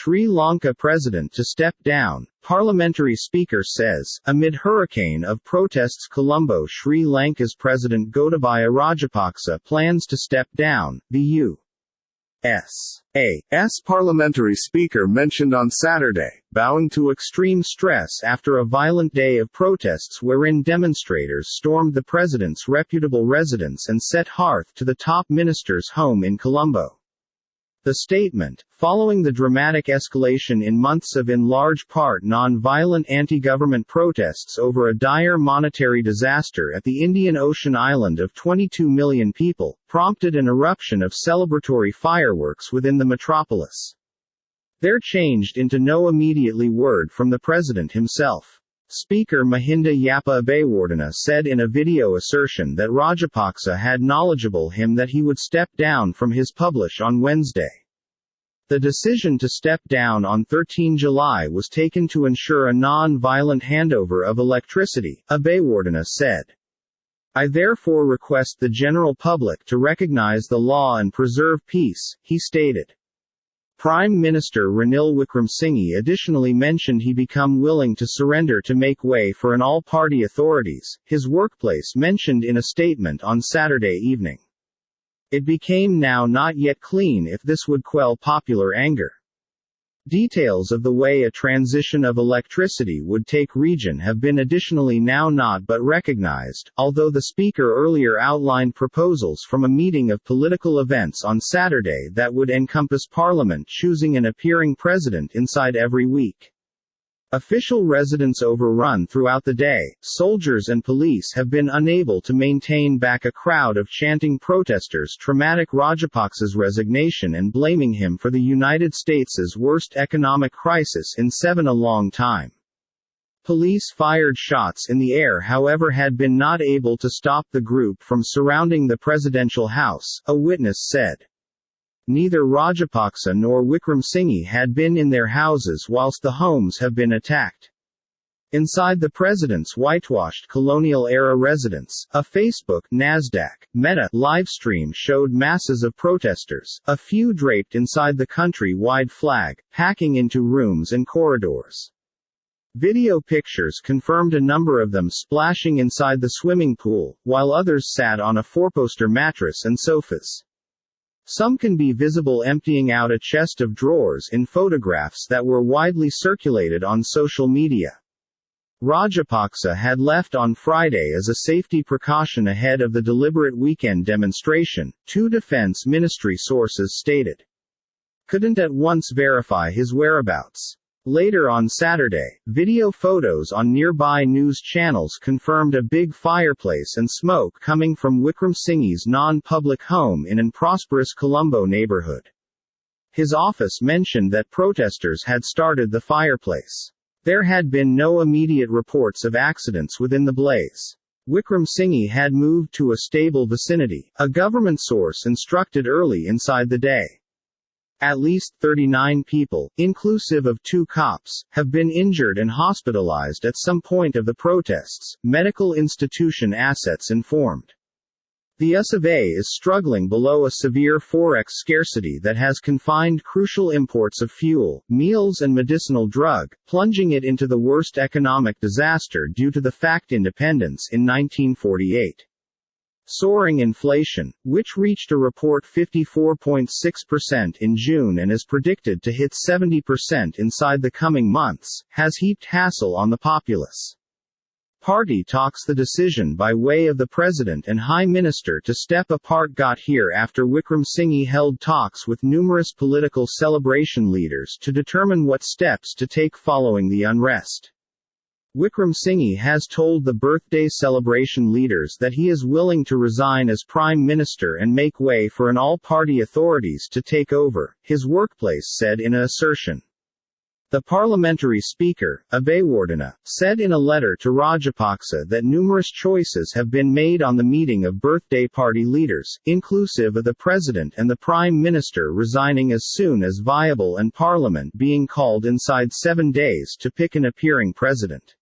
Sri Lanka president to step down, parliamentary speaker says. Amid hurricane of protests, Colombo, Sri Lanka's President Gotabaya Rajapaksa plans to step down, the U.S. parliamentary speaker mentioned on Saturday, bowing to extreme stress after a violent day of protests wherein demonstrators stormed the president's reputable residence and set hearth to the top minister's home in Colombo. The statement, following the dramatic escalation in months of in large part non-violent anti-government protests over a dire monetary disaster at the Indian Ocean island of 22 million people, prompted an eruption of celebratory fireworks within the metropolis. There changed into no immediately word from the president himself. Speaker Mahinda Yapa Abeyewardena said in a video assertion that Rajapaksa had knowledgeable him that he would step down from his publish on Wednesday. The decision to step down on 13 July was taken to ensure a non-violent handover of electricity, Abeyewardena said. I therefore request the general public to recognize the law and preserve peace, he stated. Prime Minister Ranil Wickremesinghe additionally mentioned he become willing to surrender to make way for an all-party authorities, his workplace mentioned in a statement on Saturday evening. It became now not yet clean if this would quell popular anger. Details of the way a transition of electricity would take region have been additionally now not but recognized, although the speaker earlier outlined proposals from a meeting of political events on Saturday that would encompass Parliament choosing an appearing president inside every week. Official residence overrun throughout the day, soldiers and police have been unable to maintain back a crowd of chanting protesters traumatic Rajapaksa's resignation and blaming him for the United States' worst economic crisis in a long time. Police fired shots in the air however had been not able to stop the group from surrounding the presidential house, a witness said. Neither Rajapaksa nor Wickremesinghe had been in their houses whilst the homes have been attacked. Inside the president's whitewashed colonial-era residence, a Facebook, Nasdaq, Meta livestream showed masses of protesters, a few draped inside the country-wide flag, packing into rooms and corridors. Video pictures confirmed a number of them splashing inside the swimming pool, while others sat on a four-poster mattress and sofas. Some can be visible emptying out a chest of drawers in photographs that were widely circulated on social media. Rajapaksa had left on Friday as a safety precaution ahead of the deliberate weekend demonstration, two defense ministry sources stated. Couldn't at once verify his whereabouts. Later on Saturday, video photos on nearby news channels confirmed a big fireplace and smoke coming from Wickremesinghe's non-public home in an prosperous Colombo neighborhood. His office mentioned that protesters had started the fireplace. There had been no immediate reports of accidents within the blaze. Wickremesinghe had moved to a stable vicinity, a government source instructed early inside the day. At least 39 people, inclusive of 2 cops, have been injured and hospitalized at some point of the protests, medical institution assets informed. The USAV is struggling below a severe forex scarcity that has confined crucial imports of fuel, meals and medicinal drug, plunging it into the worst economic disaster due to the FACT independence in 1948. Soaring inflation, which reached a report 54.6% in June and is predicted to hit 70% inside the coming months, has heaped hassle on the populace. Party talks. The decision by way of the President and High Minister to step apart got here after Wickremesinghe held talks with numerous political celebration leaders to determine what steps to take following the unrest. Wickremesinghe has told the birthday celebration leaders that he is willing to resign as Prime Minister and make way for an all-party authorities to take over, his workplace said in an assertion. The parliamentary speaker, Abeyewardena, said in a letter to Rajapaksa that numerous choices have been made on the meeting of birthday party leaders, inclusive of the President and the Prime Minister resigning as soon as viable and Parliament being called inside 7 days to pick an appearing president.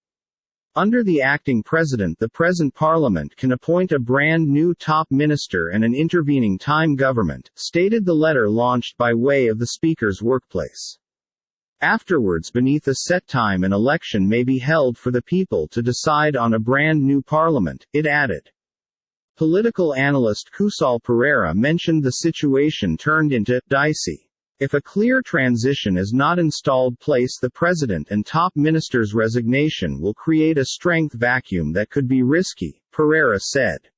Under the acting president, the present parliament can appoint a brand new top minister and an intervening time government, stated the letter launched by way of the speaker's workplace. Afterwards, beneath a set time, an election may be held for the people to decide on a brand new parliament, it added. Political analyst Kusal Pereira mentioned the situation turned into dicey. If a clear transition is not installed, the president and top minister's resignation will create a strength vacuum that could be risky, Pereira said.